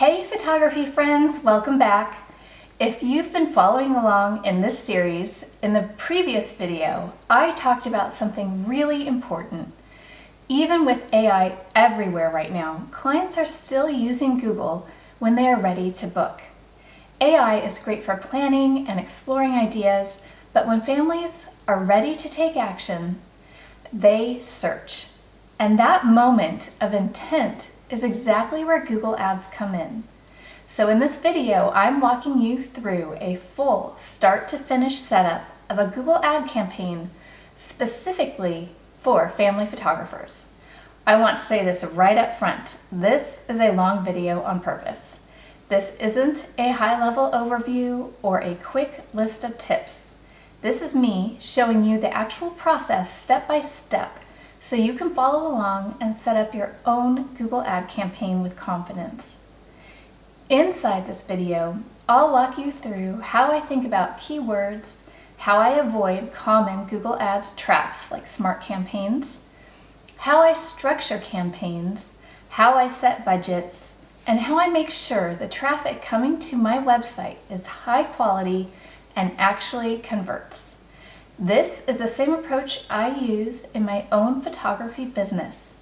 Hey photography friends, welcome back. If you've been following along in this series, in the previous video, I talked about something really important. Even with AI everywhere right now, clients are still using Google when they are ready to book. AI is great for planning and exploring ideas, but when families are ready to take action, they search. And that moment of intent is exactly where Google Ads come in. So in this video, I'm walking you through a full start to finish setup of a Google ad campaign specifically for family photographers. I want to say this right up front. This is a long video on purpose. This isn't a high-level overview or a quick list of tips. This is me showing you the actual process step by step so you can follow along and set up your own Google ad campaign with confidence. Inside this video, I'll walk you through how I think about keywords, how I avoid common Google Ads traps like smart campaigns, how I structure campaigns, how I set budgets, and how I make sure the traffic coming to my website is high quality and actually converts. This is the same approach I use in my own photography business,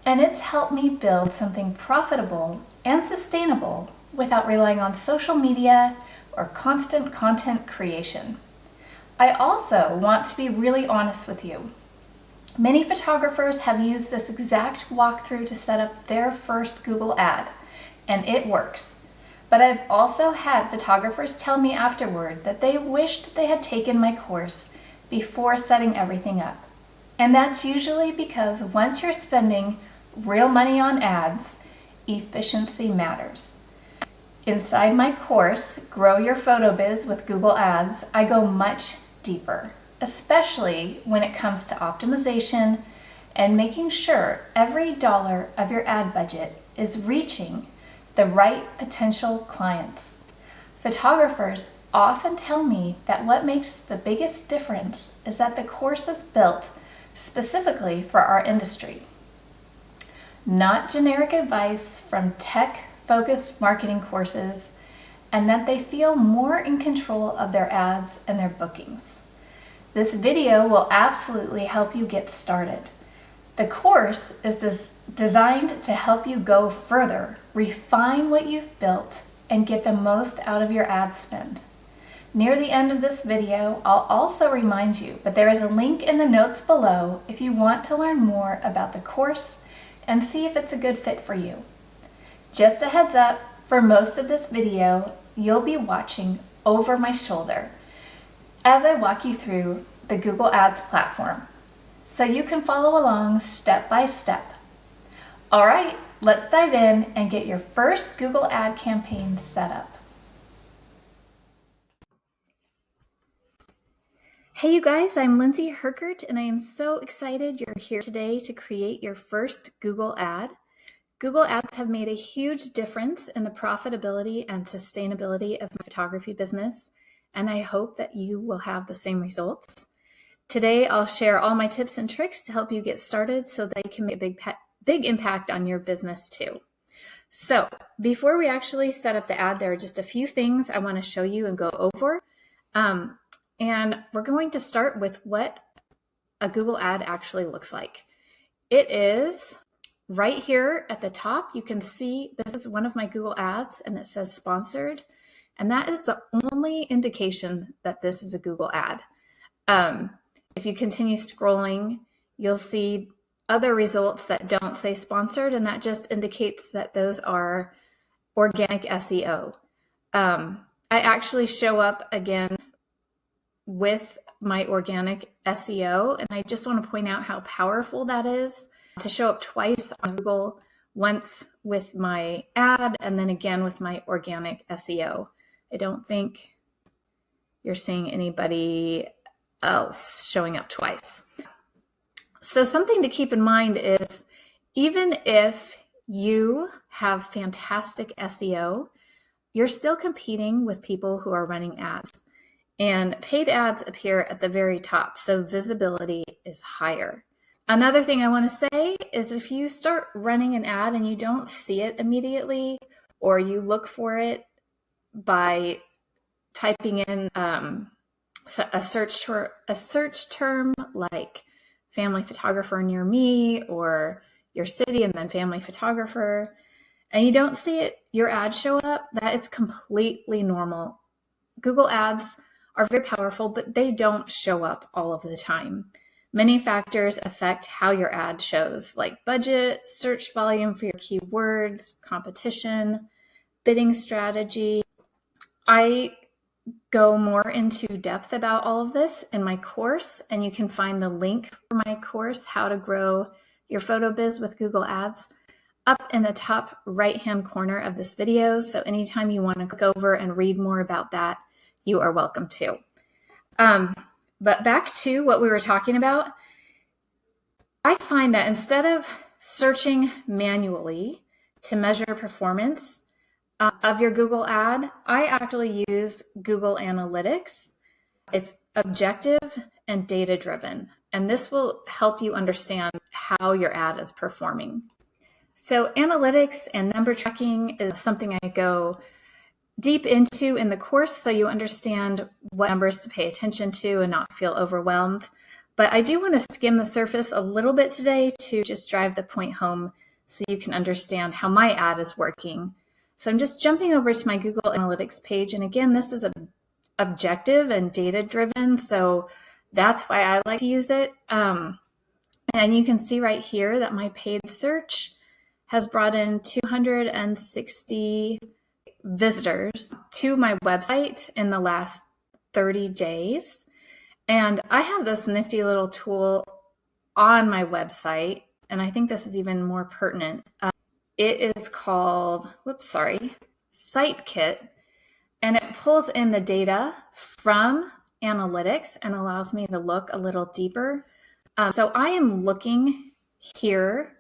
and it's helped me build something profitable and sustainable without relying on social media or constant content creation. I also want to be really honest with you. Many photographers have used this exact walkthrough to set up their first Google ad, and it works. But I've also had photographers tell me afterward that they wished they had taken my course before setting everything up. And that's usually because once you're spending real money on ads, efficiency matters. Inside my course, Grow Your Photo Biz with Google Ads, I go much deeper, especially when it comes to optimization and making sure every dollar of your ad budget is reaching the right potential clients. Photographers often tell me that what makes the biggest difference is that the course is built specifically for our industry. Not generic advice from tech-focused marketing courses, and that they feel more in control of their ads and their bookings. This video will absolutely help you get started. The course is designed to help you go further, refine what you've built, and get the most out of your ad spend. Near the end of this video, I'll also remind you, but there is a link in the notes below if you want to learn more about the course and see if it's a good fit for you. Just a heads up, for most of this video, you'll be watching over my shoulder as I walk you through the Google Ads platform, so you can follow along step by step. All right, let's dive in and get your first Google ad campaign set up. Hey you guys, I'm Lindsay Herkert, and I am so excited you're here today to create your first Google ad. Google Ads have made a huge difference in the profitability and sustainability of my photography business, and I hope that you will have the same results. Today, I'll share all my tips and tricks to help you get started so that you can make a big impact on your business too. So before we actually set up the ad, there are just a few things I want to show you and go over. And we're going to start with what a Google ad actually looks like. It is right here at the top. You can see this is one of my Google ads and it says sponsored. And that is the only indication that this is a Google ad. If you continue scrolling, you'll see other results that don't say sponsored, and that just indicates that those are organic SEO. I actually show up again with my organic SEO, and I just want to point out how powerful that is to show up twice on Google, once with my ad and then again with my organic SEO. I don't think you're seeing anybody else showing up twice. So something to keep in mind is even if you have fantastic SEO, you're still competing with people who are running ads. And paid ads appear at the very top, so visibility is higher. Another thing I want to say is if you start running an ad and you don't see it immediately, or you look for it by typing in a search term like family photographer near me, or your city and then family photographer, and you don't see your ad show up, that is completely normal. Google Ads are very powerful, but they don't show up all of the time. Many factors affect how your ad shows, like budget, search volume for your keywords, competition, bidding strategy. I go more into depth about all of this in my course, and you can find the link for my course, How to Grow Your Photo Biz with Google Ads, up in the top right-hand corner of this video. So anytime you want to click over and read more about that, you are welcome to. But back to what we were talking about, I find that instead of searching manually to measure performance of your Google ad, I actually use Google Analytics. It's objective and data-driven, and this will help you understand how your ad is performing. So analytics and number tracking is something I go deep into in the course, so you understand what numbers to pay attention to and not feel overwhelmed. But I do want to skim the surface a little bit today to just drive the point home so you can understand how my ad is working. So I'm just jumping over to my Google Analytics page. And again, this is objective and data-driven, so that's why I like to use it. And you can see right here that my paid search has brought in 260 visitors to my website in the last 30 days. And I have this nifty little tool on my website, and I think this is even more pertinent. It is called, SiteKit, and it pulls in the data from analytics and allows me to look a little deeper. So I am looking here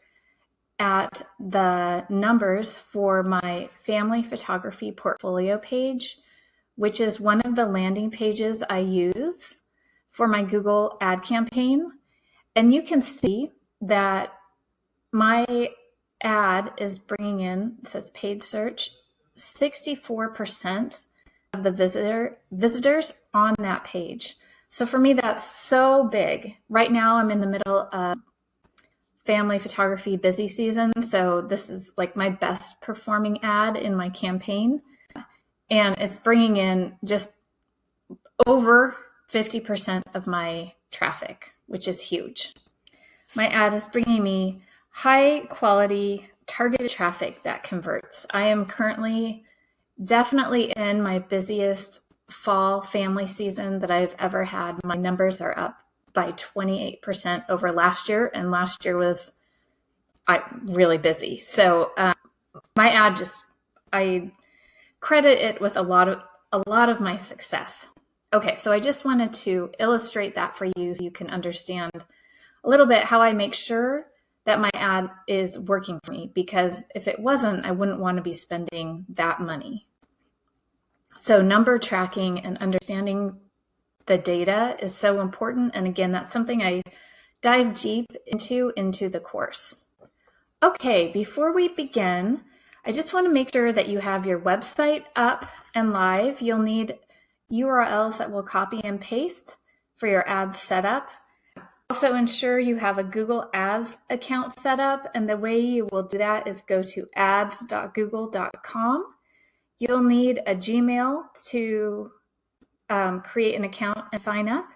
at the numbers for my family photography portfolio page, which is one of the landing pages I use for my Google ad campaign. And you can see that my ad is bringing in, it says paid search, 64% of the visitors on that page. So for me, that's so big. Right now, I'm in the middle of family photography busy season. So this is like my best performing ad in my campaign. And it's bringing in just over 50% of my traffic, which is huge. My ad is bringing me high quality targeted traffic that converts. I am currently definitely in my busiest fall family season that I've ever had. My numbers are up by 28% over last year, and last year was really busy. So my ad I credit it with a lot of my success. Okay, so I just wanted to illustrate that for you so you can understand a little bit how I make sure that my ad is working for me, because if it wasn't, I wouldn't want to be spending that money. So number tracking and understanding the data is so important. And again, that's something I dive deep into the course. Okay, before we begin, I just want to make sure that you have your website up and live. You'll need URLs that will copy and paste for your ad setup. Also ensure you have a Google Ads account set up, and the way you will do that is go to ads.google.com. You'll need a Gmail to create an account and sign up.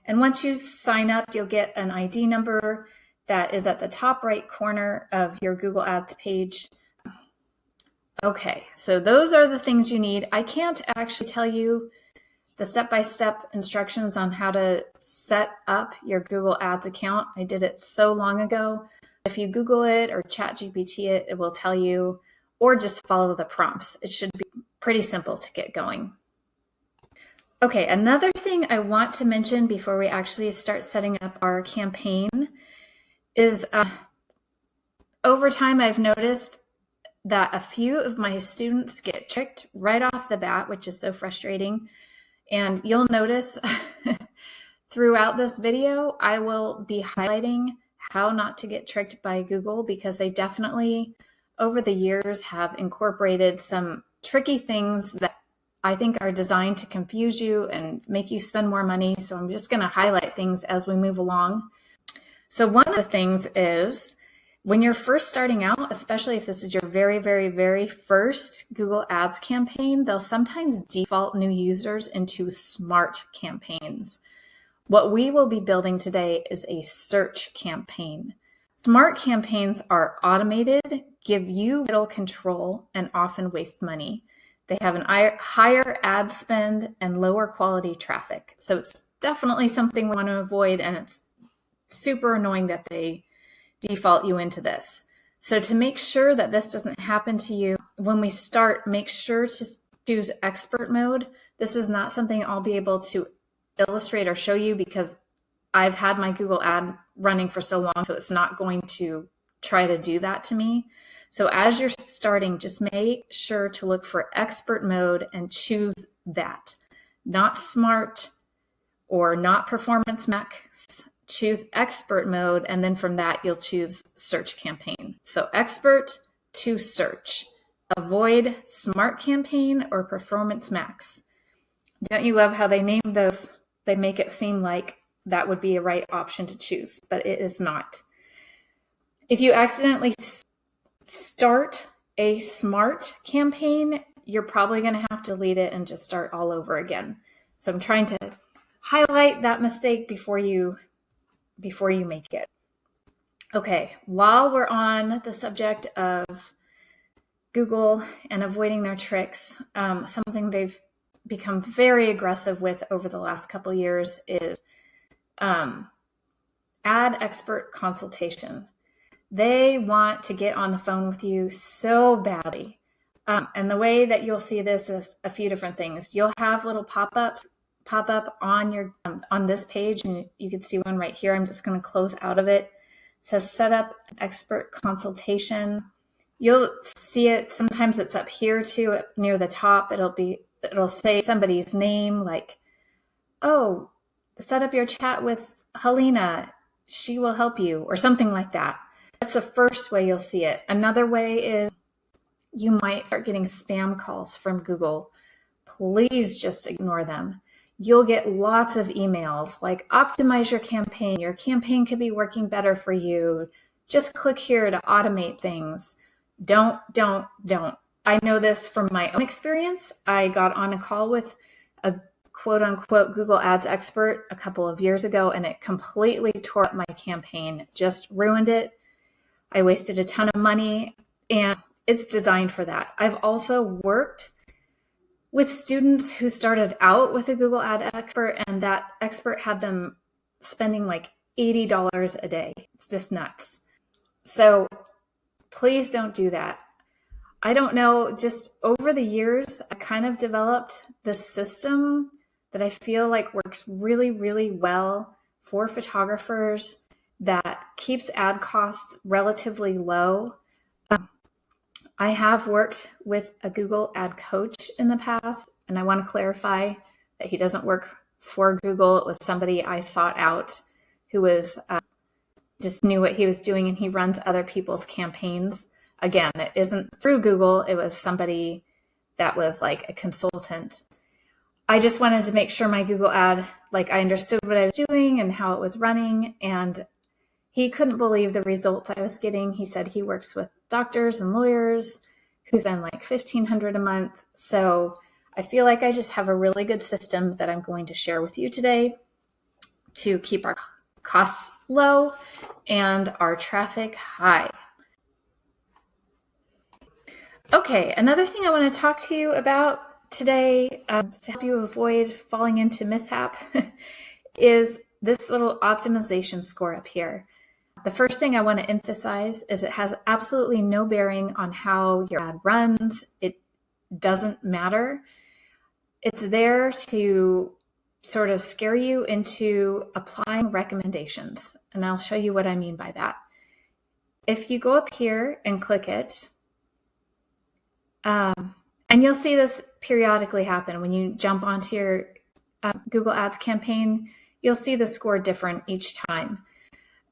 And once you sign up, you'll get an ID number that is at the top right corner of your Google Ads page. Okay, so those are the things you need. I can't actually tell you the step-by-step instructions on how to set up your Google Ads account. I did it so long ago. If you Google it or ChatGPT it, it will tell you, or just follow the prompts. It should be pretty simple to get going. Okay, another thing I want to mention before we actually start setting up our campaign is over time I've noticed that a few of my students get tricked right off the bat, which is so frustrating. And you'll notice throughout this video, I will be highlighting how not to get tricked by Google, because they definitely over the years have incorporated some tricky things that I think are designed to confuse you and make you spend more money. So I'm just going to highlight things as we move along. So one of the things is when you're first starting out, especially if this is your very, very, very first Google Ads campaign, they'll sometimes default new users into smart campaigns. What we will be building today is a search campaign. Smart campaigns are automated, give you little control, and often waste money. They have an higher ad spend and lower quality traffic. So it's definitely something we want to avoid, and it's super annoying that they default you into this. So to make sure that this doesn't happen to you, when we start, make sure to choose expert mode. This is not something I'll be able to illustrate or show you because I've had my Google ad running for so long, so it's not going to try to do that to me. So as you're starting, just make sure to look for expert mode and choose that. Not smart or not performance max. Choose expert mode, and then from that, you'll choose search campaign. So expert to search. Avoid smart campaign or performance max. Don't you love how they name those? They make it seem like that would be a right option to choose, but it is not. If you accidentally start a smart campaign, you're probably going to have to delete it and just start all over again. So I'm trying to highlight that mistake before you make it. Okay, while we're on the subject of Google and avoiding their tricks, something they've become very aggressive with over the last couple of years is ad expert consultation. They want to get on the phone with you so badly. And the way that you'll see this is a few different things. You'll have little pop-ups pop up on on this page, and you can see one right here. I'm just going to close out of it. It says set up an expert consultation. You'll see it. Sometimes it's up here too, near the top. It'll say somebody's name, like, oh, set up your chat with Helena. She will help you, or something like that. That's the first way you'll see it. Another way is you might start getting spam calls from Google. Please just ignore them. You'll get lots of emails like optimize your campaign. Your campaign could be working better for you. Just click here to automate things. Don't. I know this from my own experience. I got on a call with a quote unquote Google Ads expert a couple of years ago, and it completely tore up my campaign, just ruined it. I wasted a ton of money, and it's designed for that. I've also worked with students who started out with a Google Ad expert, and that expert had them spending like $80 a day. It's just nuts. So please don't do that. I don't know, just over the years, I kind of developed this system that I feel like works really, really well for photographers that keeps ad costs relatively low. I have worked with a Google ad coach in the past, and I want to clarify that he doesn't work for Google. It was somebody I sought out who was just knew what he was doing, and he runs other people's campaigns. Again, it isn't through Google. It was somebody that was like a consultant. I just wanted to make sure my Google ad, like I understood what I was doing and how it was running, and he couldn't believe the results I was getting. He said he works with doctors and lawyers who spend like $1,500 a month. So I feel like I just have a really good system that I'm going to share with you today to keep our costs low and our traffic high. Okay, another thing I want to talk to you about today to help you avoid falling into mishap is this little optimization score up here. The first thing I want to emphasize is it has absolutely no bearing on how your ad runs. It doesn't matter. It's there to sort of scare you into applying recommendations. And I'll show you what I mean by that. If you go up here and click it, and you'll see this periodically happen when you jump onto your Google Ads campaign, you'll see the score different each time.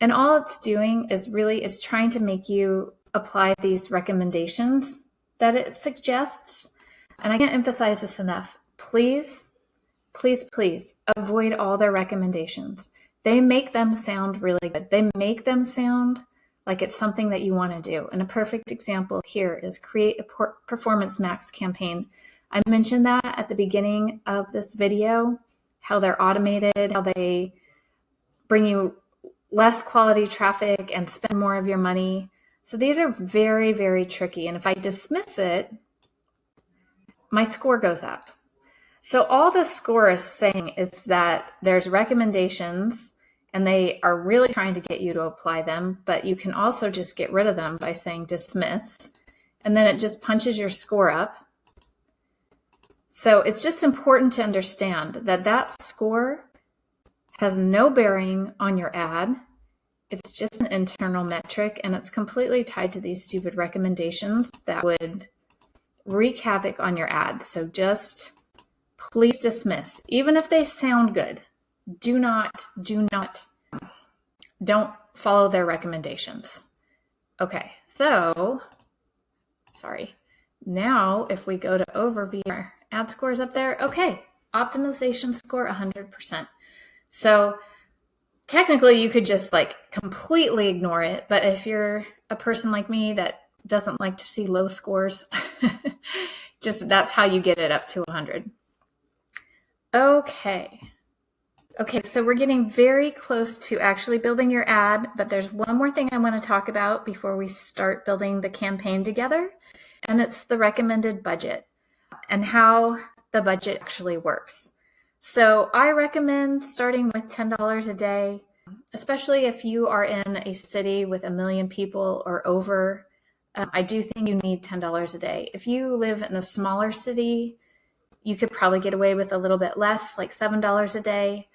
And all it's doing is really trying to make you apply these recommendations that it suggests. And I can't emphasize this enough. Please, please, please avoid all their recommendations. They make them sound really good. They make them sound like it's something that you want to do. And a perfect example here is create a Performance Max campaign. I mentioned that at the beginning of this video, how they're automated, how they bring you less quality traffic and spend more of your money. So these are very, very tricky. And if I dismiss it, my score goes up. So all the score is saying is that there's recommendations and they are really trying to get you to apply them, but you can also just get rid of them by saying dismiss, and then it just punches your score up. So it's just important to understand that that score has no bearing on your ad. It's just an internal metric, and it's completely tied to these stupid recommendations that would wreak havoc on your ad. So just please dismiss, even if they sound good. Don't follow their recommendations. Okay, so, sorry. Now, if we go to overview, our ad scores up there. Okay, optimization score 100%. So technically you could just like completely ignore it, but if you're a person like me that doesn't like to see low scores, just that's how you get it up to 100. Okay, so we're getting very close to actually building your ad, but there's one more thing I want to talk about before we start building the campaign together, and it's the recommended budget and how the budget actually works. So I recommend starting with $10 a day, especially if you are in a city with 1 million people or over. I do think you need $10 a day. If you live in a smaller city, you could probably get away with a little bit less, like $7 a day,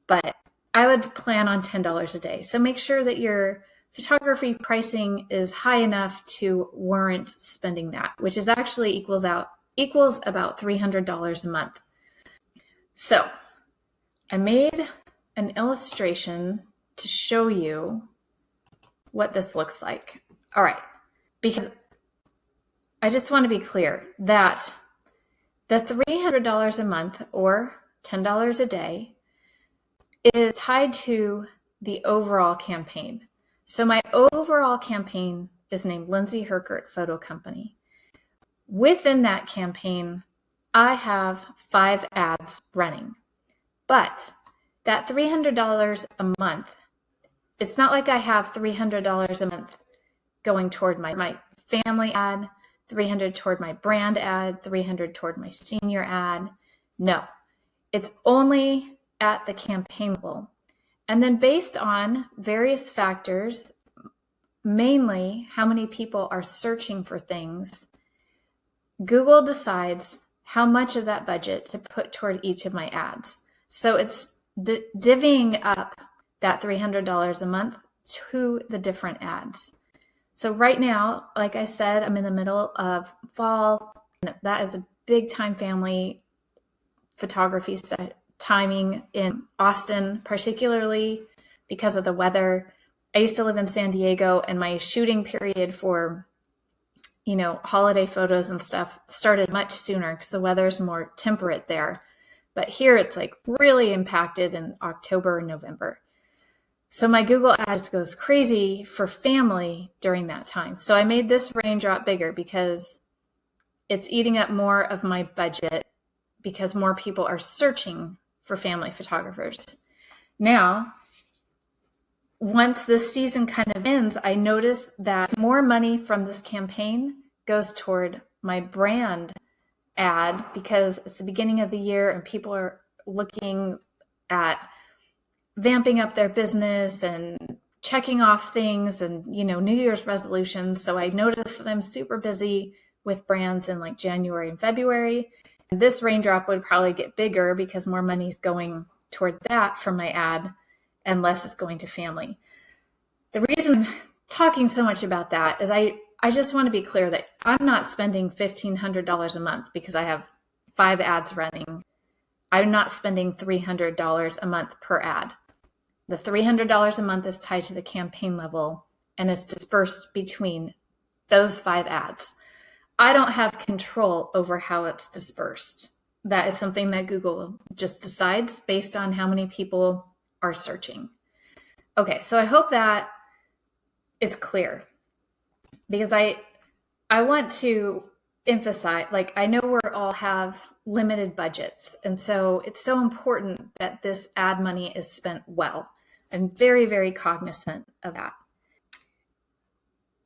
but I would plan on $10 a day. So make sure that your photography pricing is high enough to warrant spending that, which is actually equals about $300 a month. So I made an illustration to show you what this looks like. All right, because I just want to be clear that the $300 a month or $10 a day is tied to the overall campaign. So my overall campaign is named Lindsay Herkert Photo Company. Within that campaign, I have 5 ads running, but that $300 a month, it's not like I have $300 a month going toward my family ad, $300 toward my brand ad, $300 toward my senior ad. No, it's only at the campaign level. And then based on various factors, mainly how many people are searching for things, Google decides how much of that budget to put toward each of my ads. So it's divvying up that $300 a month to the different ads. So right now, like I said, I'm in the middle of fall. And that is a big time family photography timing in Austin, particularly because of the weather. I used to live in San Diego, and my shooting period for, holiday photos and stuff started much sooner because the weather's more temperate there. But here it's like really impacted in October and November. So my Google Ads goes crazy for family during that time. So I made this raindrop bigger because it's eating up more of my budget because more people are searching for family photographers. Now, once this season kind of ends, I notice that more money from this campaign goes toward my brand ad because it's the beginning of the year and people are looking at vamping up their business and checking off things and, New Year's resolutions. So I noticed that I'm super busy with brands in like January and February. And this raindrop would probably get bigger because more money's going toward that from my ad and less is going to family. The reason I'm talking so much about that is I just want to be clear that I'm not spending $1,500 a month because I have 5 ads running. I'm not spending $300 a month per ad. The $300 a month is tied to the campaign level and is dispersed between those 5 ads. I don't have control over how it's dispersed. That is something that Google just decides based on how many people are searching. Okay, so I hope that is clear, because I want to emphasize, like, I know we all have limited budgets, and so it's so important that this ad money is spent well. I'm very, very cognizant of that.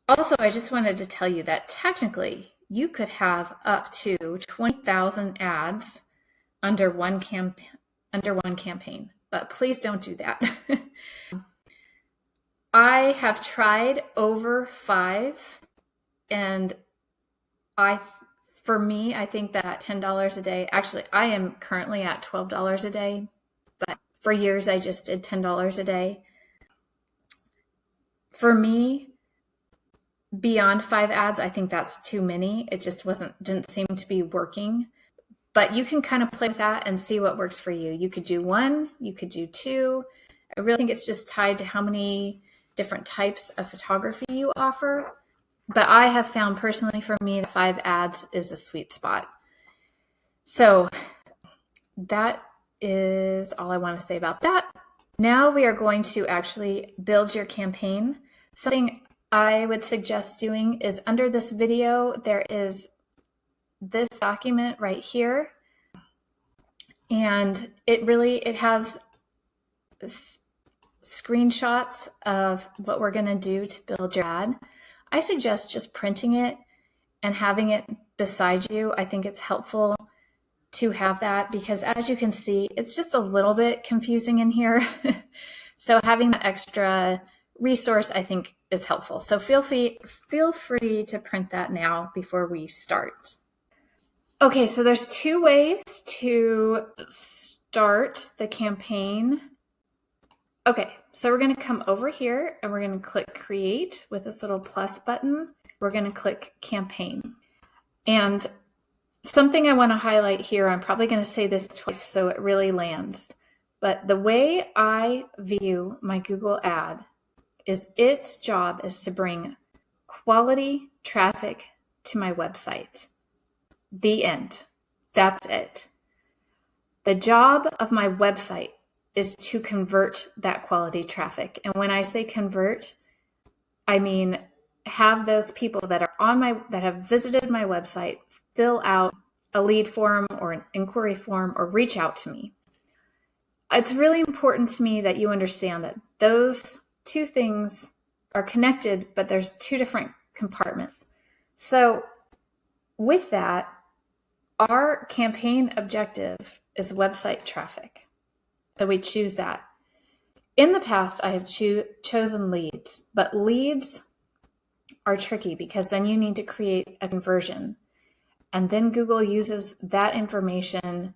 Also, I just wanted to tell you that technically you could have up to 20,000 ads under one campaign, but please don't do that. I have tried over 5, and for me, I think that $10 a day, actually, I am currently at $12 a day, but for years I just did $10 a day. For me, beyond 5 ads, I think that's too many. It just didn't seem to be working. But you can kind of play with that and see what works for you. You could do 1, you could do 2. I really think it's just tied to how many different types of photography you offer. But I have found personally for me that 5 ads is a sweet spot. So that is all I want to say about that. Now we are going to actually build your campaign. Something I would suggest doing is under this video, there is this document right here. And it has screenshots of what we're going to do to build your ad. I suggest just printing it and having it beside you. I think it's helpful to have that, because as you can see, it's just a little bit confusing in here. So having that extra resource, I think, is helpful. So feel free to print that now before we start. Okay, so there's 2 ways to start the campaign. Okay, so we're going to come over here and we're going to click Create with this little plus button. We're going to click Campaign. And something I want to highlight here, I'm probably going to say this twice so it really lands, but the way I view my Google ad is its job is to bring quality traffic to my website. The end. That's it. The job of my website is to convert that quality traffic. And when I say convert, I mean have those people that have visited my website fill out a lead form or an inquiry form or reach out to me. It's really important to me that you understand that those 2 things are connected, but there's 2 different compartments. So with that, our campaign objective is website traffic. So we choose that. In the past, I have chosen leads, but leads are tricky because then you need to create a conversion. And then Google uses that information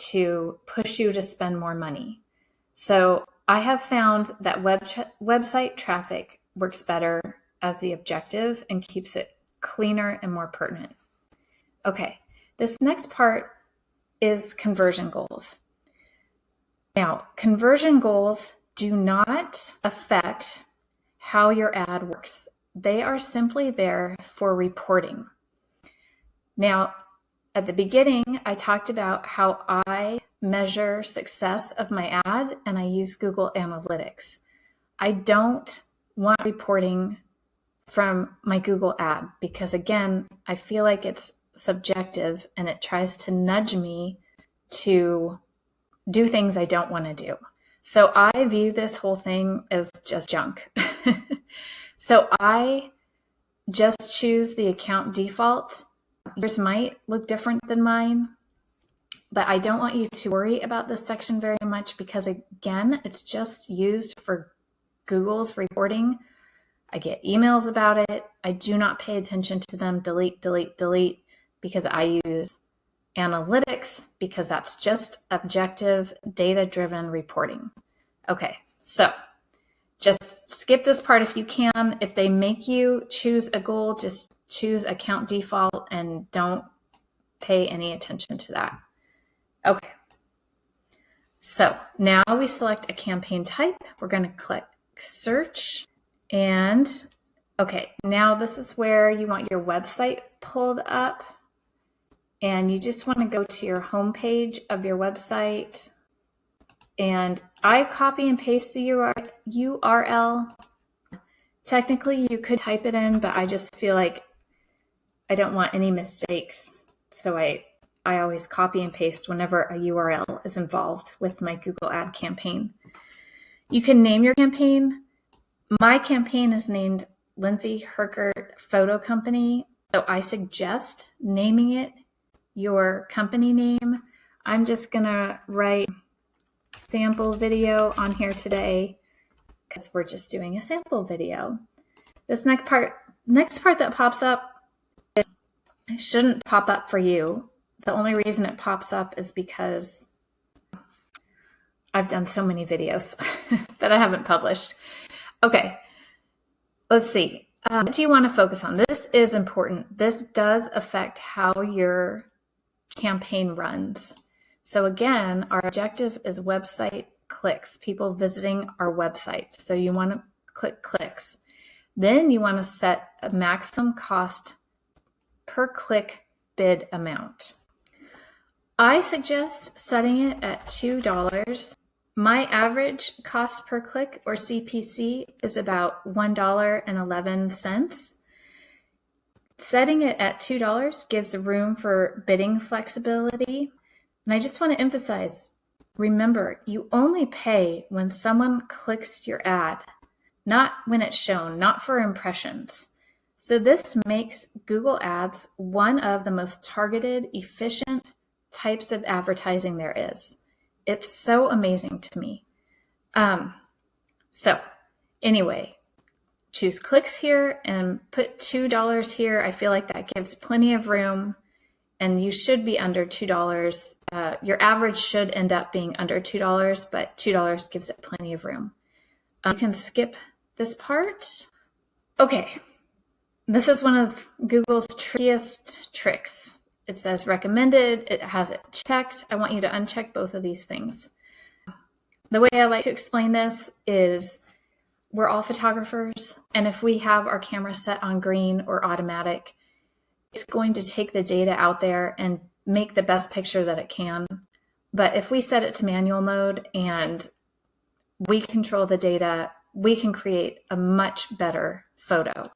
to push you to spend more money. So I have found that website traffic works better as the objective and keeps it cleaner and more pertinent. Okay, this next part is conversion goals. Now, conversion goals do not affect how your ad works. They are simply there for reporting. Now, at the beginning, I talked about how I measure success of my ad and I use Google Analytics. I don't want reporting from my Google ad because, again, I feel like it's subjective and it tries to nudge me to do things I don't want to do. So I view this whole thing as just junk. So I just choose the account default. Yours might look different than mine, but I don't want you to worry about this section very much because, again, it's just used for Google's reporting. I get emails about it. I do not pay attention to them. Delete, delete, delete, because I use analytics because that's just objective, data-driven reporting. Okay, so just skip this part if you can. If they make you choose a goal, just choose account default and don't pay any attention to that. Okay, so now we select a campaign type. We're going to click search, and Okay, now this is where you want your website pulled up, and you just want to go to your home page of your website. And I copy and paste the URL. Technically, you could type it in, but I just feel like I don't want any mistakes. So I always copy and paste whenever a URL is involved with my Google ad campaign. You can name your campaign. My campaign is named Lindsay Herkert Photo Company. So I suggest naming it your company name. I'm just gonna write sample video on here today because we're just doing a sample video. This next part that pops up, it shouldn't pop up for you. The only reason it pops up is because I've done so many videos that I haven't published. Okay, let's see. What do you want to focus on? This is important. This does affect how your campaign runs. So again, our objective is website clicks, people visiting our website. So you want to click clicks. Then you want to set a maximum cost per click bid amount. I suggest setting it at $2. My average cost per click, or CPC, is about $1.11. Setting it at $2 gives room for bidding flexibility. And I just want to emphasize, remember, you only pay when someone clicks your ad, not when it's shown, not for impressions. So this makes Google Ads one of the most targeted, efficient types of advertising there is. It's so amazing to me. So anyway, choose clicks here and put $2 here. I feel like that gives plenty of room, and you should be under $2. Your average should end up being under $2, but $2 gives it plenty of room. You can skip this part. Okay, this is one of Google's trickiest tricks. It says recommended, it has it checked. I want you to uncheck both of these things. The way I like to explain this is we're all photographers, and if we have our camera set on green or automatic, it's going to take the data out there and make the best picture that it can. But if we set it to manual mode and we control the data, we can create a much better photo.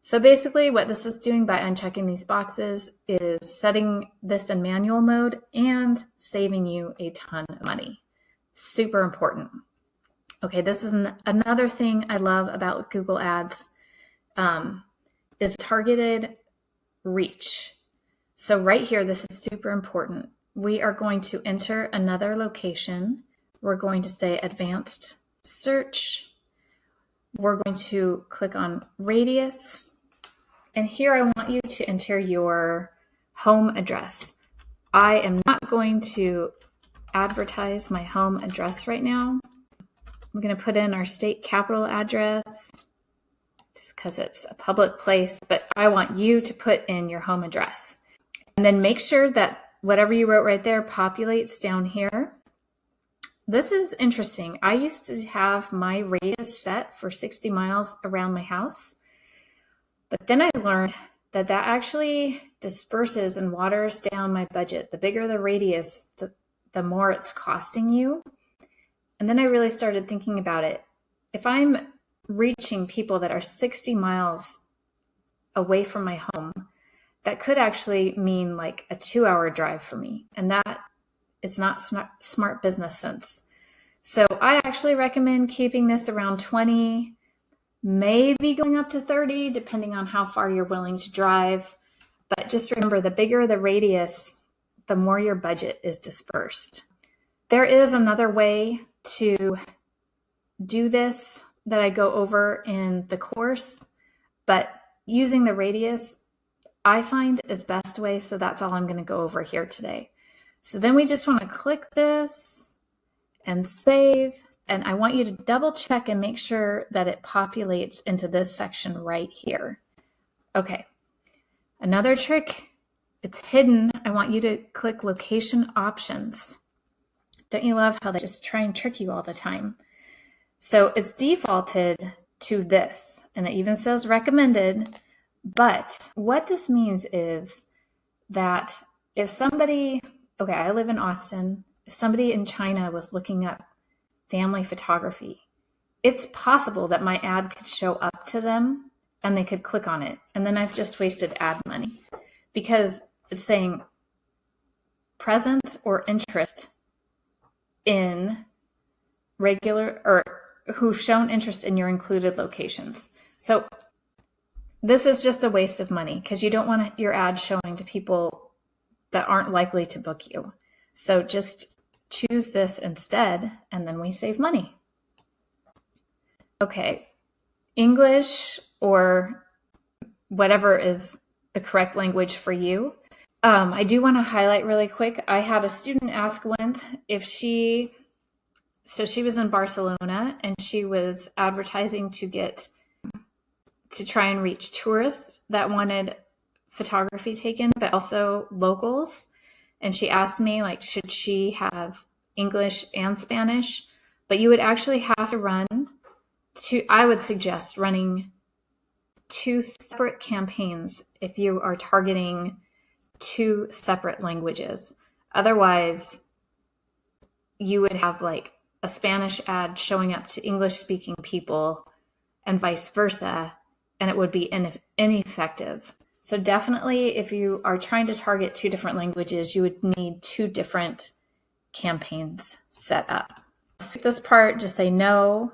So basically what this is doing by unchecking these boxes is setting this in manual mode and saving you a ton of money. Super important. Okay, this is another thing I love about Google Ads is targeted reach. So right here, this is super important. We are going to enter another location. We're going to say advanced search. We're going to click on radius. And here I want you to enter your home address. I am not going to advertise my home address right now. I'm going to put in our state capital address just because it's a public place, but I want you to put in your home address. And then make sure that whatever you wrote right there populates down here. This is interesting. I used to have my radius set for 60 miles around my house, but then I learned that that actually disperses and waters down my budget. The bigger the radius, the more it's costing you. And then I really started thinking about it. If I'm reaching people that are 60 miles away from my home, that could actually mean like a 2-hour drive for me. And that is not smart business sense. So I actually recommend keeping this around 20, maybe going up to 30, depending on how far you're willing to drive. But just remember, the bigger the radius, the more your budget is dispersed. There is another way to do this that I go over in the course, but using the radius, I find is the best way. So that's all I'm going to go over here today. So then we just want to click this and save. And I want you to double check and make sure that it populates into this section right here. Okay. Another trick, it's hidden. I want you to click location options. Don't you love how they just try and trick you all the time? So it's defaulted to this. And it even says recommended. But what this means is that if somebody, okay, I live in Austin, if somebody in China was looking up family photography, it's possible that my ad could show up to them and they could click on it. And then I've just wasted ad money because it's saying presence or interest in regular, or who've shown interest in your included locations. So this is just a waste of money because you don't want your ad showing to people that aren't likely to book you. So just choose this instead, and then we save money. Okay, English or whatever is the correct language for you. I do want to highlight really quick. I had a student ask once if she was in Barcelona and she was advertising to try and reach tourists that wanted photography taken, but also locals. And she asked me, like, should she have English and Spanish? But you would actually have to I would suggest running 2 separate campaigns if you are targeting 2 separate languages. Otherwise, you would have like a Spanish ad showing up to English speaking people and vice versa, and it would be ineffective. So definitely, if you are trying to target 2 different languages, you would need 2 different campaigns set up. Skip this part, just say no.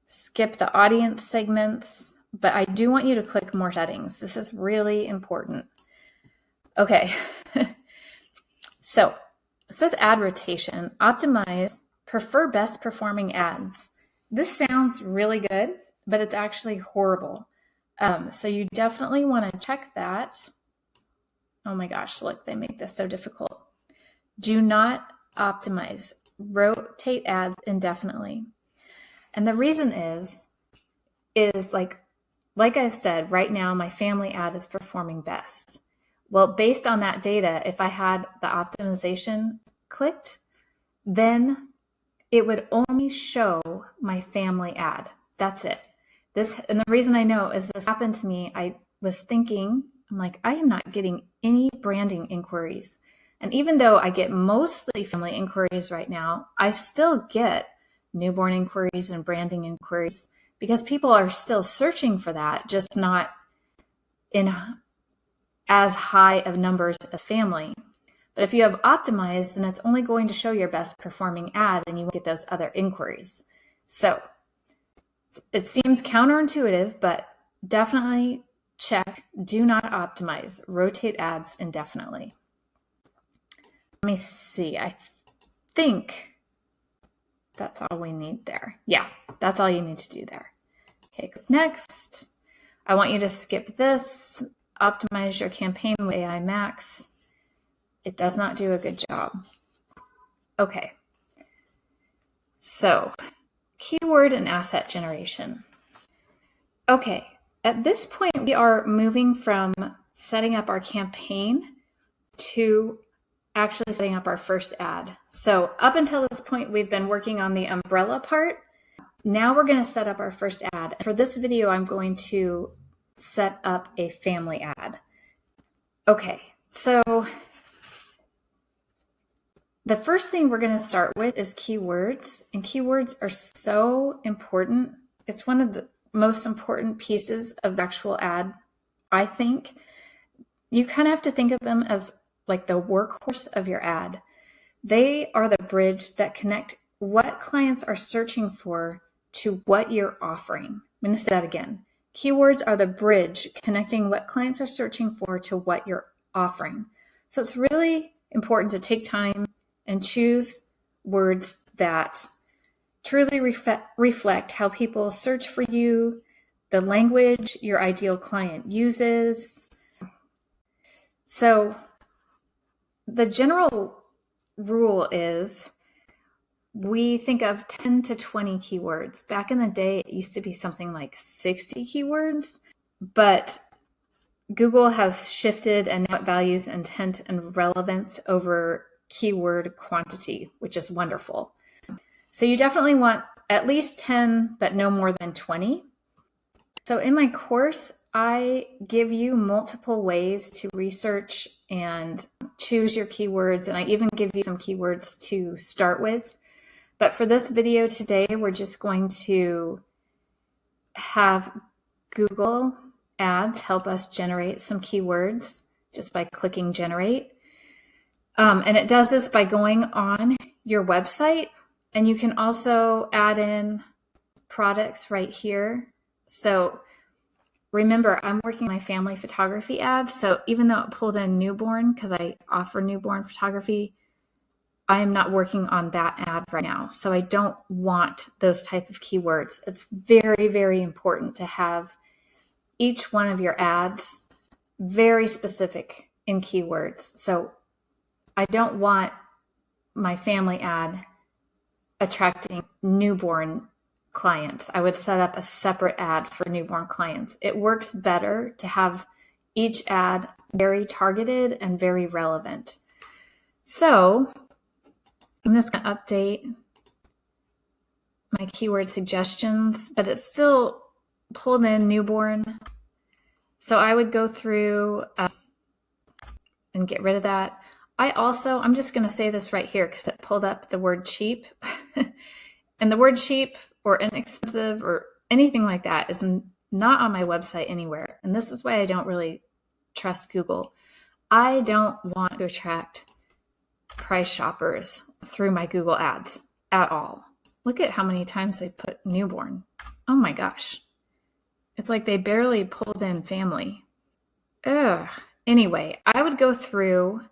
Skip the audience segments, but I do want you to click more settings. This is really important. Okay, so it says ad rotation, optimize, prefer best performing ads. This sounds really good, but it's actually horrible. So you definitely want to check that. Oh my gosh, look, they make this so difficult. Do not optimize, rotate ads indefinitely. And the reason is like I've said, right now my family ad is performing best. Well, based on that data, if I had the optimization clicked, then it would only show my family ad. That's it. And the reason I know is this happened to me. I was thinking, I'm like, I am not getting any branding inquiries. And even though I get mostly family inquiries right now, I still get newborn inquiries and branding inquiries because people are still searching for that, just not in as high of numbers as family. But if you have optimized, then it's only going to show your best performing ad and you won't get those other inquiries. So it seems counterintuitive, but definitely check, do not optimize, rotate ads indefinitely. Let me see, I think that's all we need there. Yeah, that's all you need to do there. Okay, click next. I want you to skip this, optimize your campaign with AI Max. It does not do a good job. Okay, so keyword and asset generation. Okay, at this point, we are moving from setting up our campaign to actually setting up our first ad. So up until this point, we've been working on the umbrella part. Now we're going to set up our first ad. For this video, I'm going to set up a family ad. Okay, so the first thing we're going to start with is keywords, and keywords are so important. It's one of the most important pieces of the actual ad, I think. You kind of have to think of them as like the workhorse of your ad. They are the bridge that connect what clients are searching for to what you're offering. I'm going to say that again. Keywords are the bridge connecting what clients are searching for to what you're offering. So it's really important to take time and choose words that truly reflect how people search for you, the language your ideal client uses. So the general rule is we think of 10 to 20 keywords. Back in the day, it used to be something like 60 keywords, but Google has shifted and now it values intent and relevance over keyword quantity, which is wonderful. So you definitely want at least 10, but no more than 20. So in my course, I give you multiple ways to research and choose your keywords, and I even give you some keywords to start with. But for this video today, we're just going to have Google Ads help us generate some keywords just by clicking generate. And it does this by going on your website, and you can also add in products right here. So remember, I'm working my family photography ad. So even though it pulled in newborn, because I offer newborn photography, I am not working on that ad right now. So I don't want those type of keywords. It's very, very important to have each one of your ads very specific in keywords. So I don't want my family ad attracting newborn clients. I would set up a separate ad for newborn clients. It works better to have each ad very targeted and very relevant. So I'm just going to update my keyword suggestions, but it's still pulled in newborn. So I would go through and get rid of that. I'm just going to say this right here because it pulled up the word cheap. And the word cheap or inexpensive or anything like that is not on my website anywhere. And this is why I don't really trust Google. I don't want to attract price shoppers through my Google ads at all. Look at how many times they put newborn. Oh my gosh. It's like they barely pulled in family. Ugh. Anyway, I would go through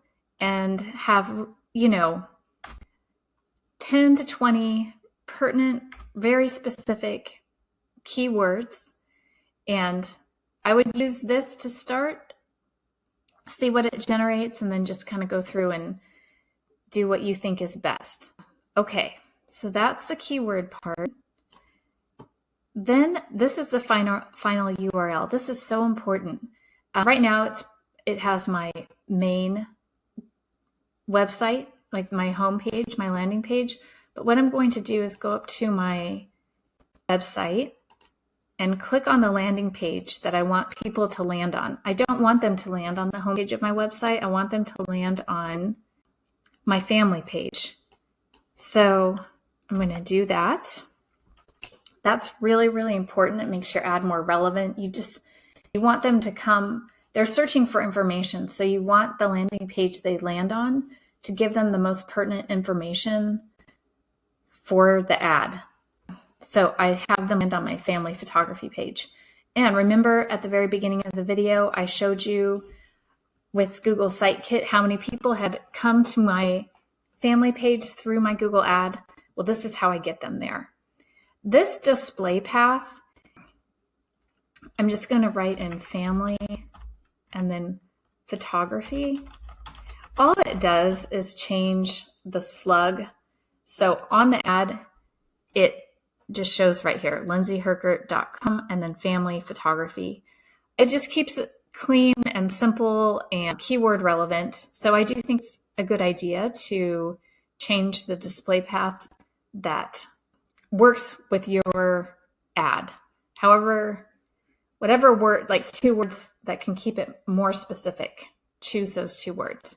and have, 10 to 20 pertinent, very specific keywords. And I would use this to start, see what it generates, and then just kind of go through and do what you think is best. Okay, so that's the keyword part. Then this is the final URL. This is so important. Right now it has my main website, like my home page, my landing page. But what I'm going to do is go up to my website and click on the landing page that I want people to land on. I don't want them to land on the home page of my website. I want them to land on my family page. So I'm going to do that. That's really, really important. It makes your ad more relevant. You want them to come, they're searching for information. So you want the landing page they land on to give them the most pertinent information for the ad. So I have them land on my family photography page. And remember at the very beginning of the video, I showed you with Google Site Kit how many people had come to my family page through my Google ad. Well, this is how I get them there. This display path, I'm just going to write in family and then photography. All it does is change the slug. So on the ad, it just shows right here, lindsayherkert.com and then family photography. It just keeps it clean and simple and keyword relevant. So I do think it's a good idea to change the display path that works with your ad. However, whatever word, like 2 words that can keep it more specific, choose those 2 words.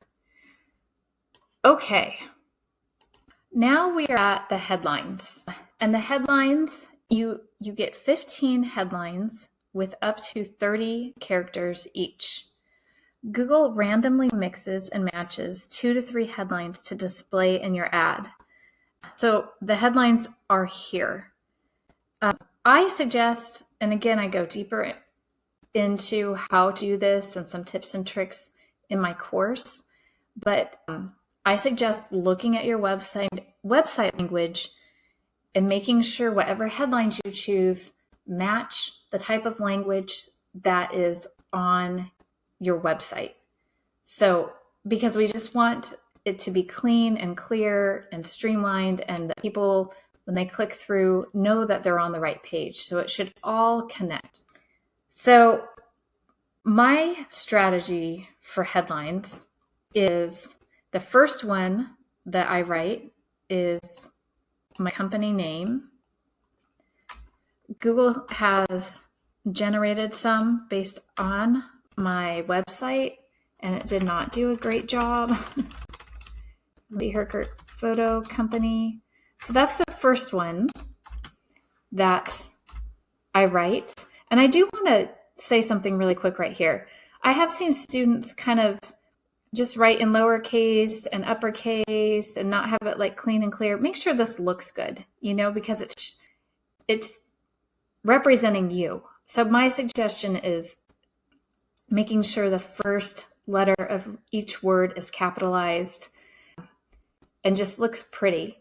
Okay. Now we are at the headlines. And the headlines, you get 15 headlines with up to 30 characters each. Google randomly mixes and matches 2 to 3 headlines to display in your ad. So the headlines are here. I suggest, and again, I go deeper into how to do this and some tips and tricks in my course, but I suggest looking at your website language and making sure whatever headlines you choose match the type of language that is on your website. So, because we just want it to be clean and clear and streamlined, and that people, when they click through, know that they're on the right page. So it should all connect. So my strategy for headlines is the first one that I write is my company name, Google has generated some based on my website, and it did not do a great job. The Herkert Photo Company. So that's the first one that I write. And I do want to say something really quick right here. I have seen students kind of just write in lowercase and uppercase and not have it like clean and clear. Make sure this looks good, you know, because it's representing you. So my suggestion is making sure the first letter of each word is capitalized and just looks pretty.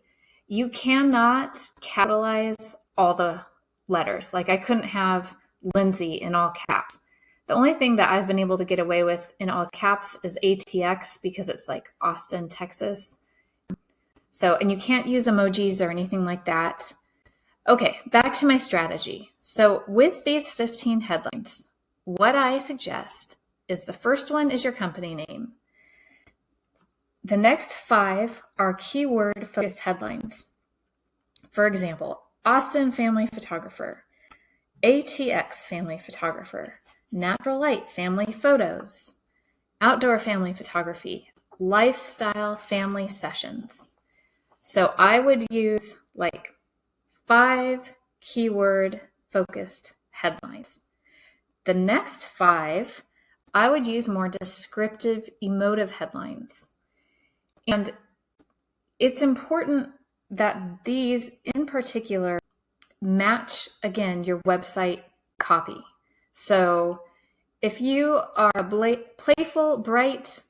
You cannot capitalize all the letters. Like I couldn't have Lindsay in all caps. The only thing that I've been able to get away with in all caps is ATX because it's like Austin, Texas. So, and you can't use emojis or anything like that. Okay, back to my strategy. So with these 15 headlines, what I suggest is the first one is your company name. The next 5 are keyword focused headlines. For example, Austin family photographer, ATX family photographer, natural light family photos, outdoor family photography, lifestyle family sessions. So I would use like 5 keyword focused headlines. The next 5, I would use more descriptive, emotive headlines. And it's important that these in particular match, again, your website copy. So if you are playful, bright,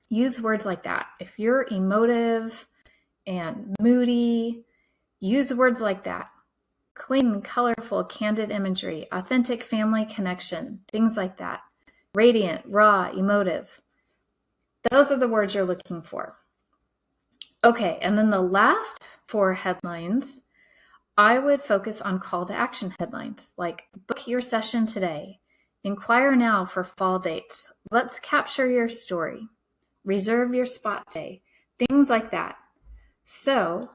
use words like that. If you're emotive and moody, use words like that. Clean, colorful, candid imagery, authentic family connection, things like that. Radiant, raw, emotive. Those are the words you're looking for. Okay, and then the last 4 headlines, I would focus on call to action headlines like book your session today, inquire now for fall dates, let's capture your story, reserve your spot today, things like that. So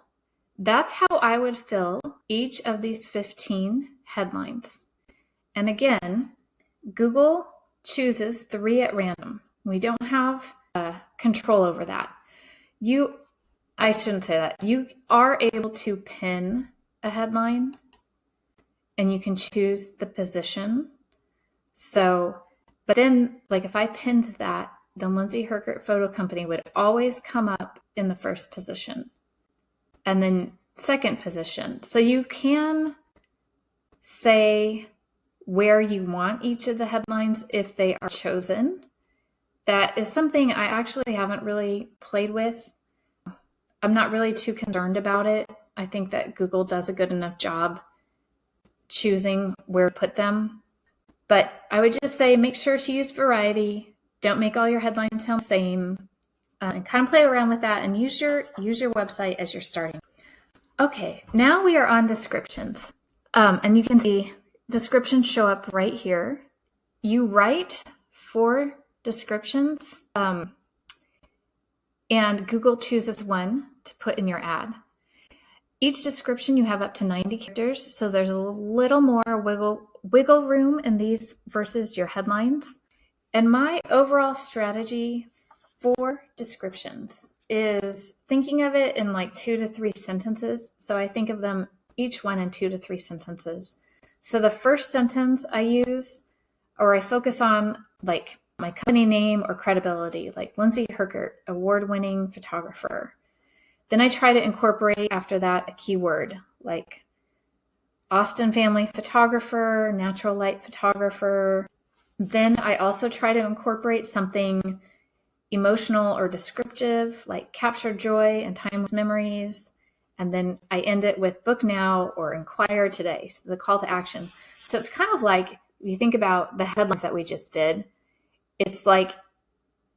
that's how I would fill each of these 15 headlines. And again, Google chooses 3 at random. We don't have control over that. I shouldn't say that. You are able to pin a headline and you can choose the position. So, but then like if I pinned that, then Lindsay Herkert Photo Company would always come up in the first position and then second position. So you can say where you want each of the headlines if they are chosen. That is something I actually haven't really played with. I'm not really too concerned about it. I think that Google does a good enough job choosing where to put them. But I would just say make sure to use variety. Don't make all your headlines sound the same. And kind of play around with that and use your website as you're starting. Okay, now we are on descriptions. And you can see descriptions show up right here. You write 4 descriptions. And Google chooses one to put in your ad. Each description you have up to 90 characters, so there's a little more wiggle room in these versus your headlines. And my overall strategy for descriptions is thinking of it in like 2 to 3 sentences. So I think of them each one in 2 to 3 sentences. So the first sentence I use, or I focus on like my company name or credibility, like Lindsay Herkert, award-winning photographer. Then I try to incorporate after that a keyword like Austin family photographer, natural light photographer. Then I also try to incorporate something emotional or descriptive like capture joy and timeless memories. And then I end it with book now or inquire today, so the call to action. So it's kind of like, if you think about the headlines that we just did, it's like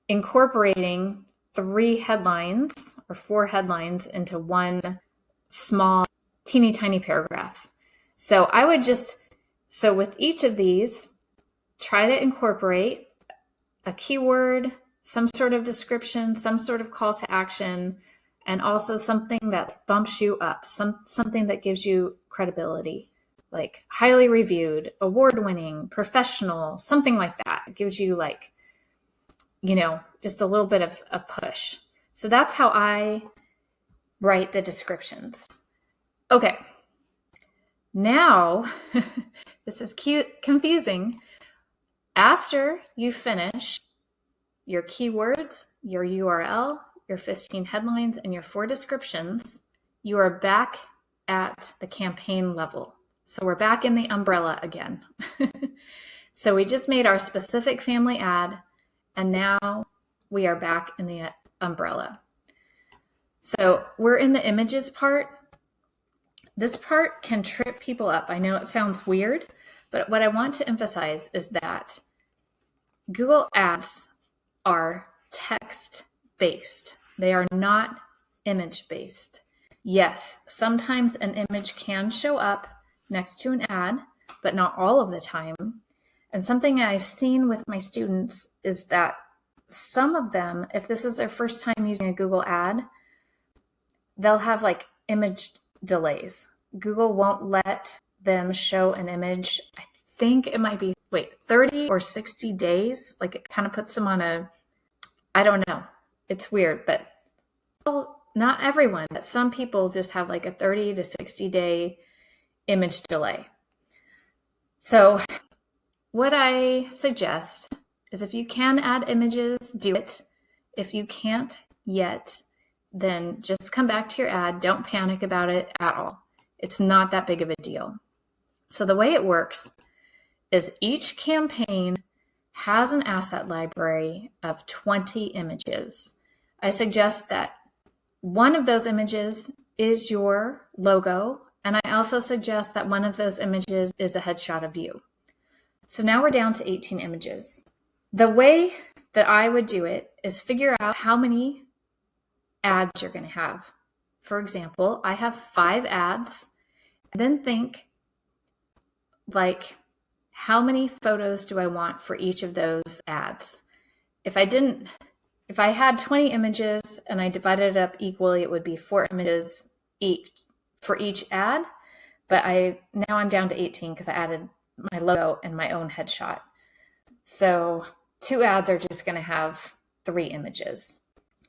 incorporating 3 headlines or 4 headlines into one small, teeny tiny paragraph. So I would so with each of these, try to incorporate a keyword, some sort of description, some sort of call to action, and also something that bumps you up, something that gives you credibility like highly reviewed, award-winning, professional, something like that. It gives you like, just a little bit of a push. So that's how I write the descriptions. Okay. Now, this is confusing. After you finish your keywords, your URL, your 15 headlines, and your 4 descriptions, you are back at the campaign level. So we're back in the umbrella again. So we just made our specific family ad, and now we are back in the umbrella. So we're in the images part. This part can trip people up. I know it sounds weird, but what I want to emphasize is that Google Ads are text-based. They are not image-based. Yes, sometimes an image can show up next to an ad, but not all of the time. And something I've seen with my students is that some of them, if this is their first time using a Google ad, they'll have like image delays. Google won't let them show an image. I think it might be, 30 or 60 days. Like it kind of puts them on I don't know. It's weird, but not everyone, but some people just have like a 30 to 60 day image delay. So what I suggest is if you can add images, do it. If you can't yet, then just come back to your ad. Don't panic about it at all. It's not that big of a deal. So the way it works is each campaign has an asset library of 20 images. I suggest that one of those images is your logo, and I also suggest that one of those images is a headshot of you. So now we're down to 18 images. The way that I would do it is figure out how many ads you're going to have. For example, I have 5 ads, and then think like, how many photos do I want for each of those ads? If I had 20 images and I divided it up equally, it would be 4 images each for each ad. But now I'm down to 18 because I added my logo and my own headshot. So 2 ads are just going to have 3 images.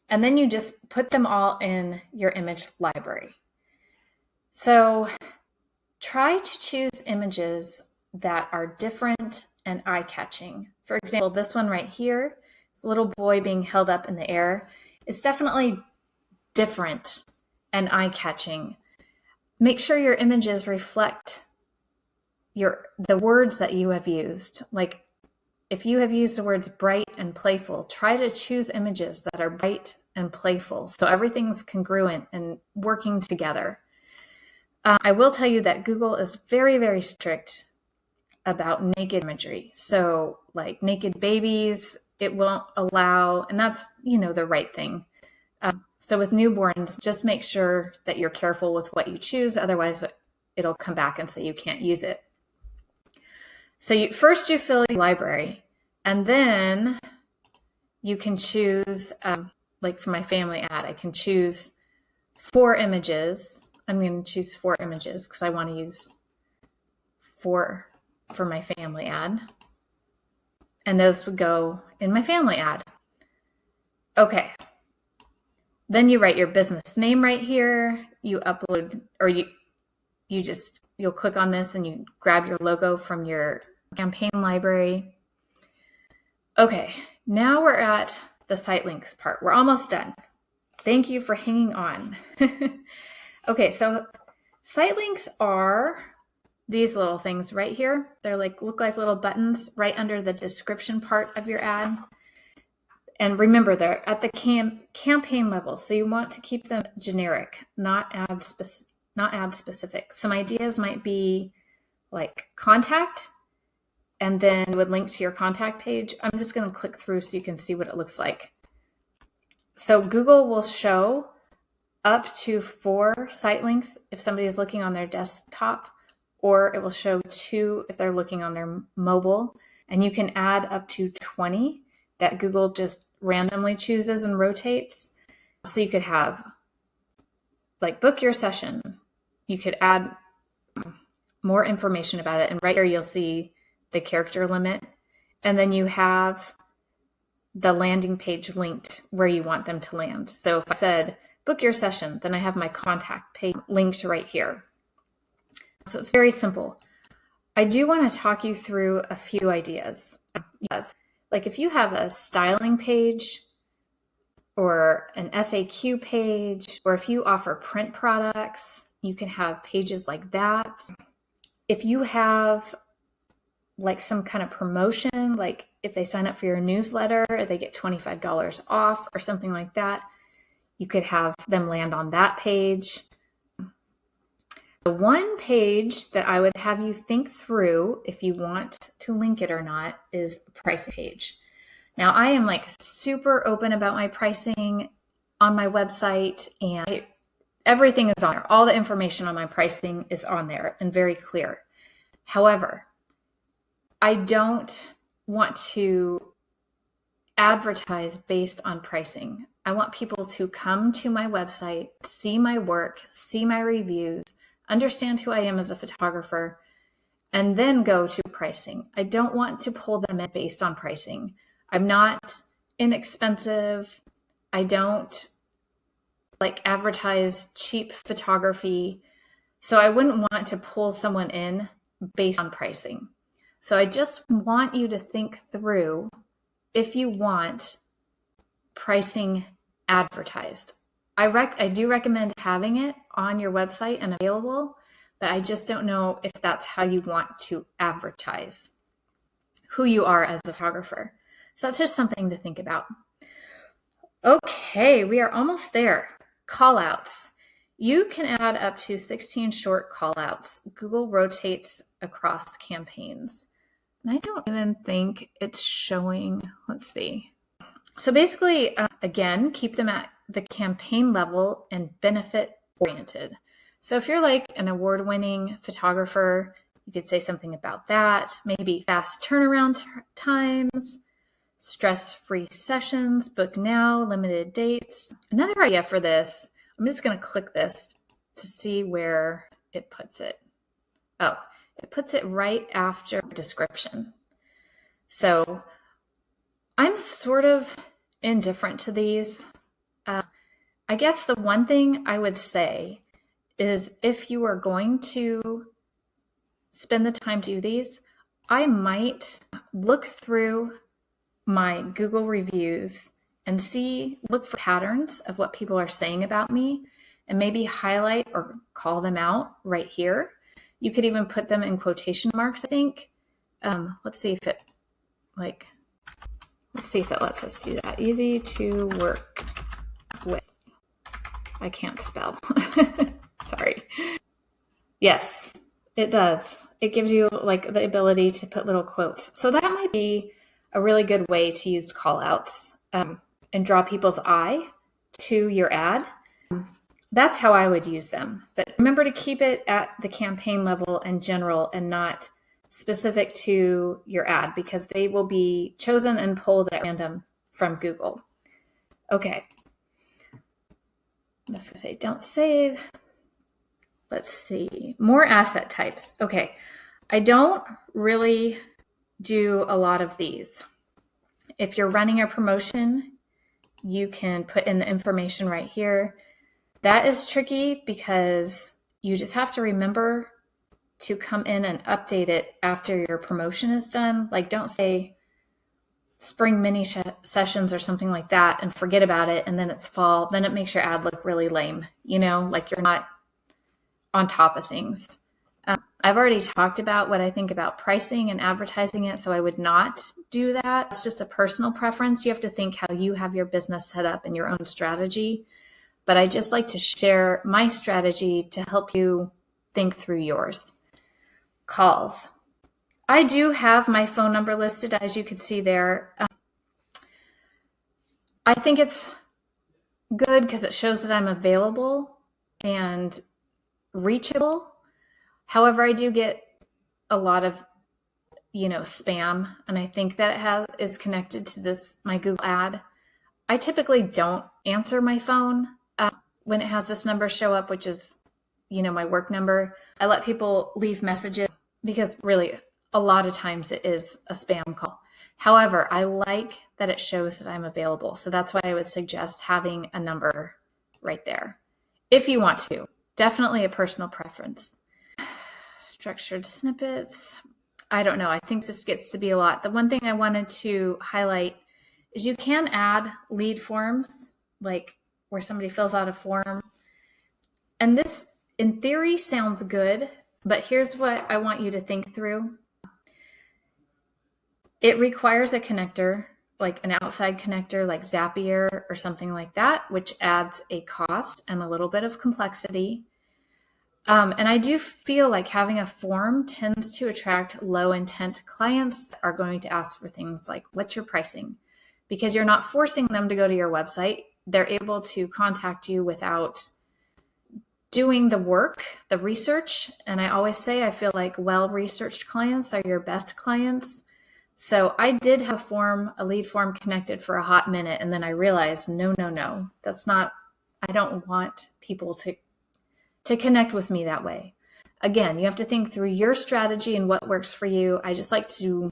And then you just put them all in your image library. So try to choose images that are different and eye-catching. For example, this one right here, this little boy being held up in the air, is definitely different and eye-catching. Make sure your images reflect the words that you have used. Like if you have used the words bright and playful, try to choose images that are bright and playful so everything's congruent and working together. I will tell you that Google is very, very strict about naked imagery. So like naked babies, it won't allow, and that's, the right thing. So with newborns, just make sure that you're careful with what you choose. Otherwise, it'll come back and say you can't use it. So first you fill your library, and then you can choose, like for my family ad, I can choose 4 images. I'm going to choose 4 images because I want to use 4 for my family ad. And those would go in my family ad. Okay. Then you write your business name right here. You upload, or you'll click on this and you grab your logo from your campaign library. Okay. Now we're at the site links part. We're almost done. Thank you for hanging on. Okay. So site links are these little things right here. They're look like little buttons right under the description part of your ad. And remember, they're at the campaign level. So you want to keep them generic, not ad specific. Some ideas might be like contact, and then would link to your contact page. I'm just going to click through so you can see what it looks like. So Google will show up to 4 site links if somebody is looking on their desktop, or it will show 2 if they're looking on their mobile. And you can add up to 20 that Google just randomly chooses and rotates. So you could have like book your session. You could add more information about it. And right here, you'll see the character limit. And then you have the landing page linked where you want them to land. So if I said, book your session, then I have my contact page linked right here. So it's very simple. I do want to talk you through a few ideas. Like if you have a styling page or an FAQ page, or if you offer print products, you can have pages like that. If you have like some kind of promotion, like if they sign up for your newsletter, they get $25 off or something like that, you could have them land on that page. The one page that I would have you think through if you want to link it or not is a pricing page. Now I am like super open about my pricing on my website, and everything is on there. All the information on my pricing is on there and very clear. However, I don't want to advertise based on pricing. I want people to come to my website, see my work, see my reviews, understand who I am as a photographer, and then go to pricing. I don't want to pull them in based on pricing. I'm not inexpensive. I don't like advertise cheap photography. So I wouldn't want to pull someone in based on pricing. So I just want you to think through if you want pricing advertised. I do recommend having it on your website and available, but I just don't know if that's how you want to advertise who you are as a photographer. So that's just something to think about. Okay, we are almost there. Callouts. You can add up to 16 short callouts. Google rotates across campaigns. And I don't even think it's showing, let's see. So basically, again, keep them at the campaign level and benefit oriented. So if you're like an award-winning photographer, you could say something about that. Maybe fast turnaround times, stress-free sessions, book now, limited dates. Another idea for this, I'm just going to click this to see where it puts it. Oh, it puts it right after description. So I'm sort of indifferent to these. I guess the one thing I would say is if you are going to spend the time to do these, I might look through my Google reviews and look for patterns of what people are saying about me and maybe highlight or call them out right here. You could even put them in quotation marks, I think. Let's see if it lets us do that. Easy to work with. I can't spell. Sorry. Yes, it does. It gives you like the ability to put little quotes. So that might be a really good way to use call outs and draw people's eye to your ad. That's how I would use them. But remember to keep it at the campaign level and general and not specific to your ad, because they will be chosen and pulled at random from Google. Okay. I'm just going to say don't save. Let's see. More asset types. Okay. I don't really do a lot of these. If you're running a promotion, you can put in the information right here. That is tricky because you just have to remember to come in and update it after your promotion is done. Like don't say spring mini sessions or something like that and forget about it and then it's fall. Then it makes your ad look really lame, you know, like you're not on top of things. I've already talked about what I think about pricing and advertising it, so I would not do that. It's just a personal preference. You have to think how you have your business set up and your own strategy. But I just like to share my strategy to help you think through yours. Calls. I do have my phone number listed, as you can see there. I think it's good because it shows that I'm available and reachable. However, I do get a lot of, spam, and I think that it is connected to my Google ad. I typically don't answer my phone when it has this number show up, which is, my work number. I let people leave messages because really a lot of times it is a spam call. However, I like that it shows that I'm available. So that's why I would suggest having a number right there if you want to. Definitely a personal preference. Structured snippets. I don't know. I think this gets to be a lot. The one thing I wanted to highlight is you can add lead forms, like where somebody fills out a form. And this, in theory, sounds good, but here's what I want you to think through. It requires a connector, like an outside connector, like Zapier or something like that, which adds a cost and a little bit of complexity. And I do feel like having a form tends to attract low intent clients that are going to ask for things like, what's your pricing? Because you're not forcing them to go to your website. They're able to contact you without doing the work, the research. And I always say, I feel like well-researched clients are your best clients. So I did have a lead form connected for a hot minute. And then I realized, no, that's not, I don't want people to connect with me that way. Again, you have to think through your strategy and what works for you. I just like to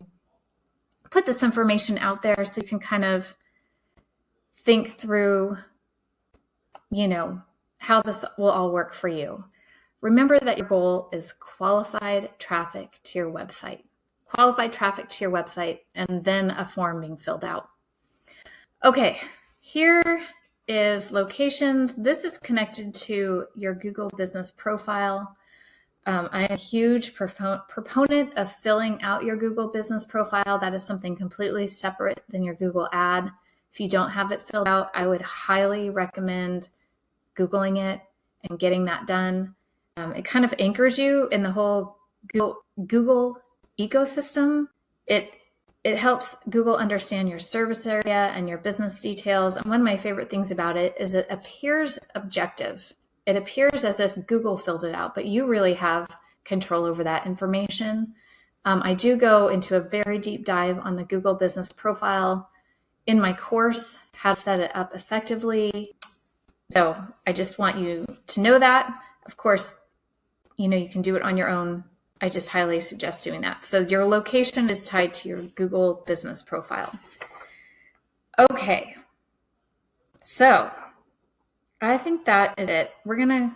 put this information out there so you can kind of think through, how this will all work for you. Remember that your goal is qualified traffic to your website. Qualified traffic to your website, and then a form being filled out. Okay, here is locations. This is connected to your Google business profile. I am a huge proponent of filling out your Google business profile. That is something completely separate than your Google ad. If you don't have it filled out, I would highly recommend Googling it and getting that done. It kind of anchors you in the whole Google ecosystem. It helps Google understand your service area and your business details. And one of my favorite things about it is it appears objective. It appears as if Google filled it out, but you really have control over that information. I do go into a very deep dive on the Google business profile in my course, how to set it up effectively. So I just want you to know that. Of course, you can do it on your own. I just highly suggest doing that. So your location is tied to your Google business profile. Okay. So I think that is it. We're going to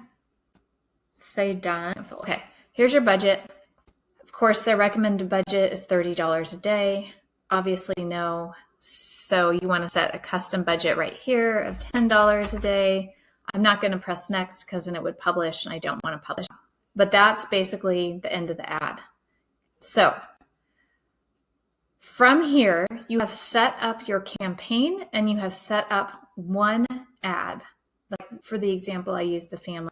say done. So, okay. Here's your budget. Of course, their recommended budget is $30 a day. Obviously, no. So you want to set a custom budget right here of $10 a day. I'm not going to press next because then it would publish and I don't want to publish. But that's basically the end of the ad. So from here, you have set up your campaign and you have set up one ad. Like for the example, I used the family.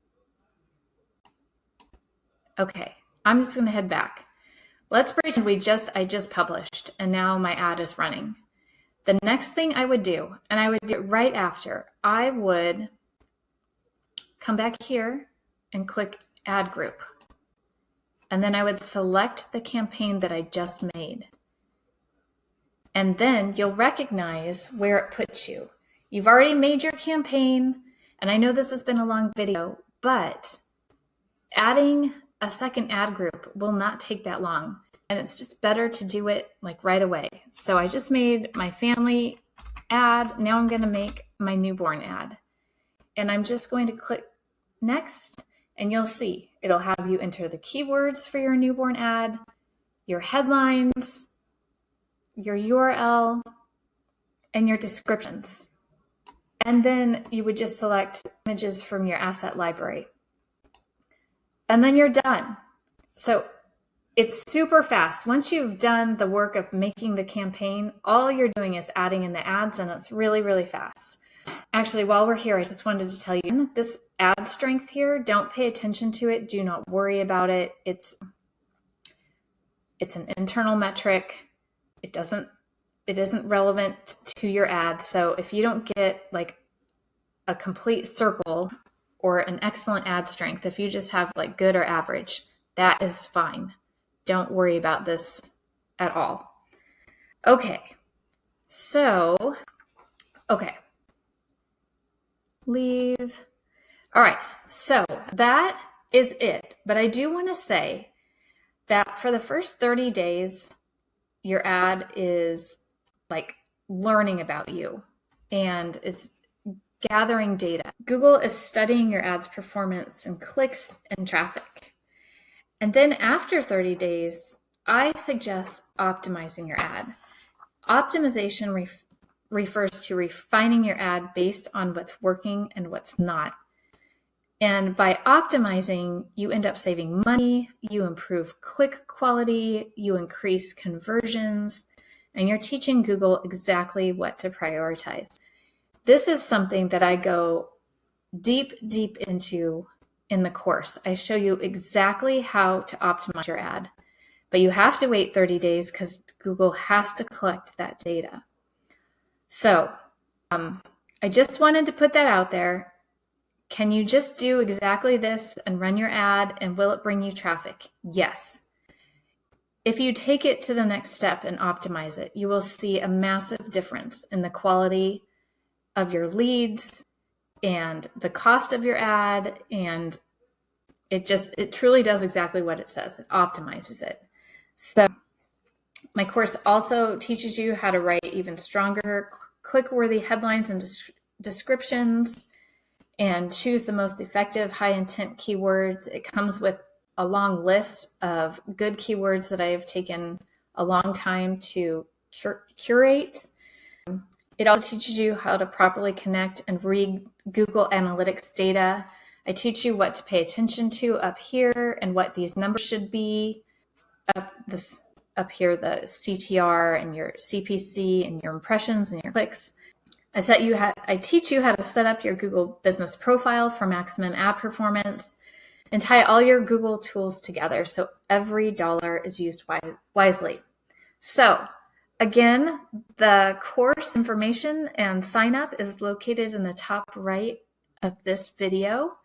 Okay, I'm just going to head back. Let's pretend I just published and now my ad is running. The next thing I would do, and I would do it right after, I would come back here and click Ad Group. And then I would select the campaign that I just made. And then you'll recognize where it puts you. You've already made your campaign, and I know this has been a long video, but adding a second ad group will not take that long. And it's just better to do it like right away. So I just made my family ad. Now I'm going to make my newborn ad. And I'm just going to click next, and you'll see it'll have you enter the keywords for your newborn ad, your headlines, your URL, and your descriptions. And then you would just select images from your asset library. And then you're done. So it's super fast. Once you've done the work of making the campaign, all you're doing is adding in the ads, and it's really, really fast. Actually, while we're here, I just wanted to tell you this ad strength here, don't pay attention to it. Do not worry about it. It's an internal metric. It isn't relevant to your ad. So if you don't get like a complete circle or an excellent ad strength, if you just have like good or average, that is fine. Don't worry about this at all. Okay. So, okay. Leave. All right. So that is it. But I do want to say that for the first 30 days, your ad is like learning about you and is gathering data. Google is studying your ad's performance and clicks and traffic. And then after 30 days, I suggest optimizing your ad. Optimization refers to refining your ad based on what's working and what's not. And by optimizing, you end up saving money, you improve click quality, you increase conversions, and you're teaching Google exactly what to prioritize. This is something that I go deep into in the course. I show you exactly how to optimize your ad, but you have to wait 30 days because Google has to collect that data. So I just wanted to put that out there. Can you just do exactly this and run your ad, and will it bring you traffic? Yes. If you take it to the next step and optimize it, you will see a massive difference in the quality of your leads and the cost of your ad, and it truly does exactly what it says. It optimizes it. So my course also teaches you how to write even stronger click-worthy headlines and descriptions, and choose the most effective high intent keywords. It comes with a long list of good keywords that I have taken a long time to curate. It also teaches you how to properly connect and read Google Analytics data. I teach you what to pay attention to up here and what these numbers should be. Up here, the CTR and your CPC and your impressions and your clicks. I teach you how to set up your Google business profile for maximum ad performance and tie all your Google tools together so every dollar is used wisely. So again, the course information and sign up is located in the top right of this video.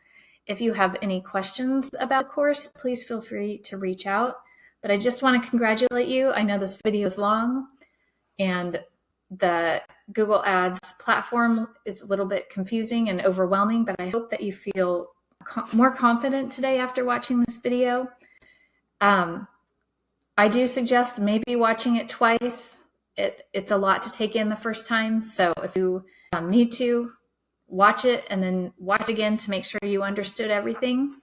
If you have any questions about the course, please feel free to reach out. But I just want to congratulate you. I know this video is long and the Google Ads platform is a little bit confusing and overwhelming, but I hope that you feel more confident today after watching this video. I do suggest maybe watching it twice. It's a lot to take in the first time. So if you need to, watch it and then watch again to make sure you understood everything.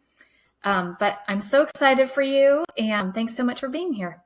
But I'm so excited for you, and thanks so much for being here.